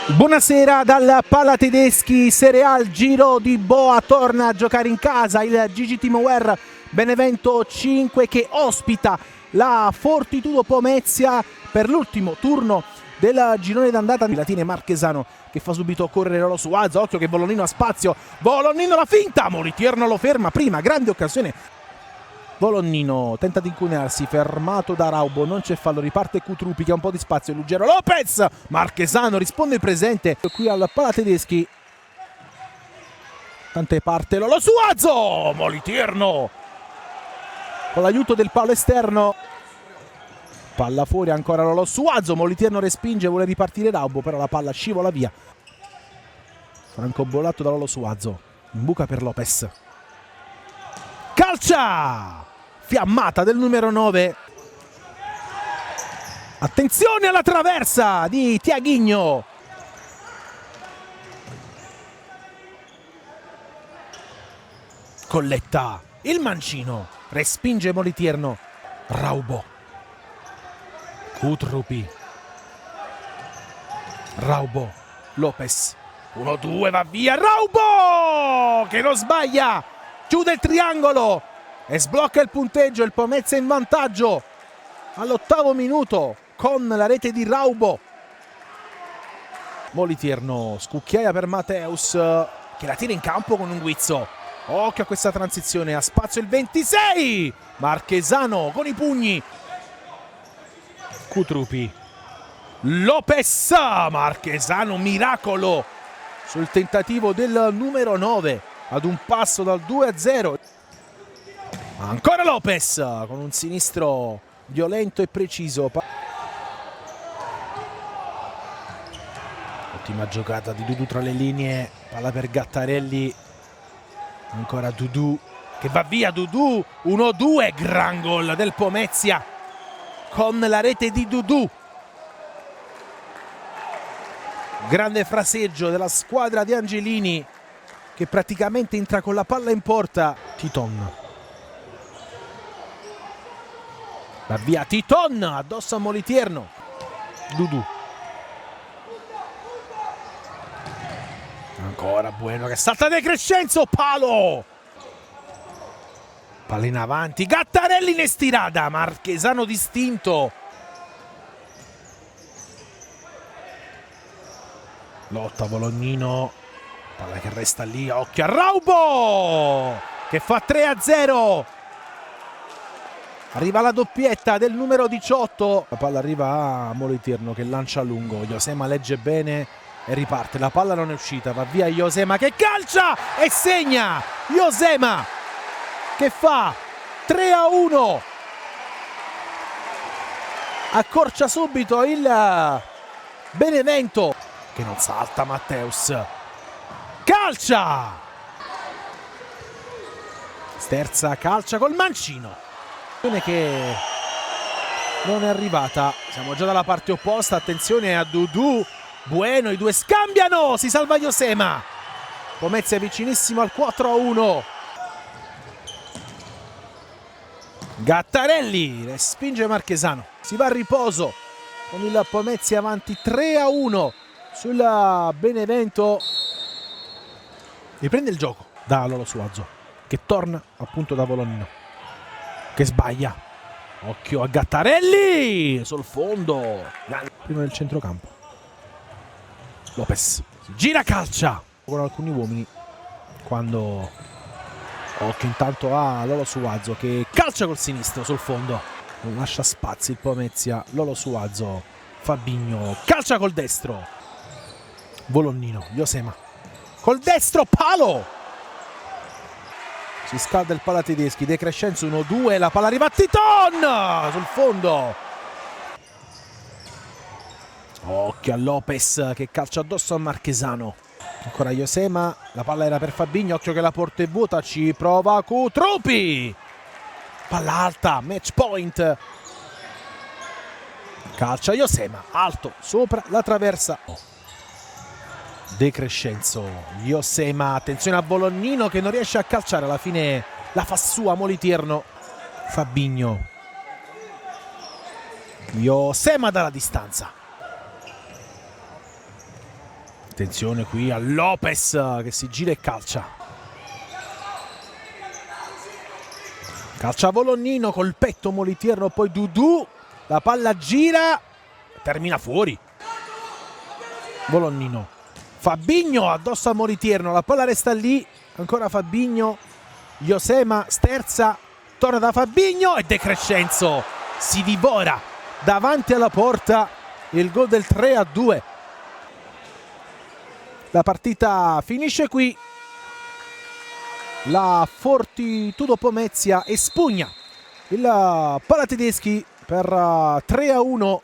Buonasera dal Palatedeschi Serie A, il Giro di Boa torna a giocare in casa il GG Teamwear Benevento 5 che ospita la Fortitudo Pomezia per l'ultimo turno del girone d'andata. Latine Marchesano che fa subito correre Lolo Suazo, occhio che Volonnino ha spazio, Volonnino la finta, Molitierno lo ferma prima, grande occasione. Volonnino tenta di incunearsi, fermato da Raubo, non c'è fallo, riparte Cutrupi che ha un po' di spazio, Ruggero Lopez, Marchesano risponde presente qui al Palatedeschi. Tante parte Lolo Suazo, Molitierno con l'aiuto del palo esterno, palla fuori ancora Lolo Suazo, Molitierno respinge, vuole ripartire Raubo, però la palla scivola via. Franco bollato da Lolo Suazo, in buca per Lopez. Calcia! Fiammata del numero 9. Attenzione alla traversa di Tiaghigno. Colletta, il mancino, respinge Molitierno. Raubo. Cutrupi. Raubo. Lopez. 1-2, va via. Raubo! Che non sbaglia. Chiude il triangolo e sblocca il punteggio. Il Pomezia in vantaggio all'8° minuto con la rete di Raubo. Molitierno, scucchiaia per Mateus che la tira in campo con un guizzo. Occhio a questa transizione, ha spazio il 26. Marchesano con i pugni. Cutrupi. Lopez, Marchesano, miracolo sul tentativo del numero 9. Ad un passo dal 2-0. Ancora Lopez con un sinistro violento e preciso. Ottima giocata di Dudu tra le linee. Palla per Gattarelli. Ancora Dudu che va via. Dudu 1-2. Gran gol del Pomezia con la rete di Dudu. Grande fraseggio della squadra di Angelini che praticamente entra con la palla in porta. Titon. Va via Titon, addosso a Molitierno. Dudu. Ancora Bueno che salta De Crescenzo, palo. Palla in avanti, Gattarelli in estirada, Marchesano distinto. Lotta Volonnino. Palla che resta lì, occhio a Raubo che fa 3-0. Arriva la doppietta del numero 18. La palla arriva a Molitierno che lancia a lungo. Josema legge bene e riparte. La palla non è uscita, va via Josema che calcia e segna. Josema che fa 3-1. Accorcia subito il Benevento che non salta Mateus. Calcia! Sterza calcia col mancino. Che non è arrivata. Siamo già dalla parte opposta. Attenzione a Dudu. Bueno, i due scambiano. Si salva Josema. Pomezia vicinissimo al 4-1. Gattarelli respinge Marchesano. Si va a riposo con il Pomezia avanti 3-1 sul Benevento. Riprende il gioco da Lolo Suazo che torna appunto da Volonnino che sbaglia. Occhio a Gattarelli sul fondo prima del centrocampo. Lopez si gira, calcia con alcuni uomini quando occhio intanto a Lolo Suazo che calcia col sinistro sul fondo, non lascia spazi il Pomezia. Lolo Suazo, Fabinho calcia col destro. Volonnino, Josema col destro, palo. Si scalda il Palatedeschi. De Crescenzo 1-2. La palla arriva a Titon sul fondo. Occhio a Lopez che calcia addosso a Marchesano. Ancora Josema. La palla era per Fabinho. Occhio che la porta è vuota. Ci prova Cutrupi. Palla alta. Match point. Calcia Josema. Alto sopra la traversa. De Crescenzo, Josema, attenzione a Volonnino che non riesce a calciare, alla fine la fa sua Molitierno. Fabinho, Josema dalla distanza. Attenzione qui a Lopez che si gira e calcia. Calcia Volognino col petto Moliterno, poi Dudu. La palla gira, termina fuori. Volognino. Fabinho addosso a Moliterno, la palla resta lì. Ancora Fabinho. Josema sterza, torna da Fabinho e De Crescenzo si divora davanti alla porta il gol del 3-2. La partita finisce qui. La Fortitudo Pomezia espugna il Palatedeschi per 3-1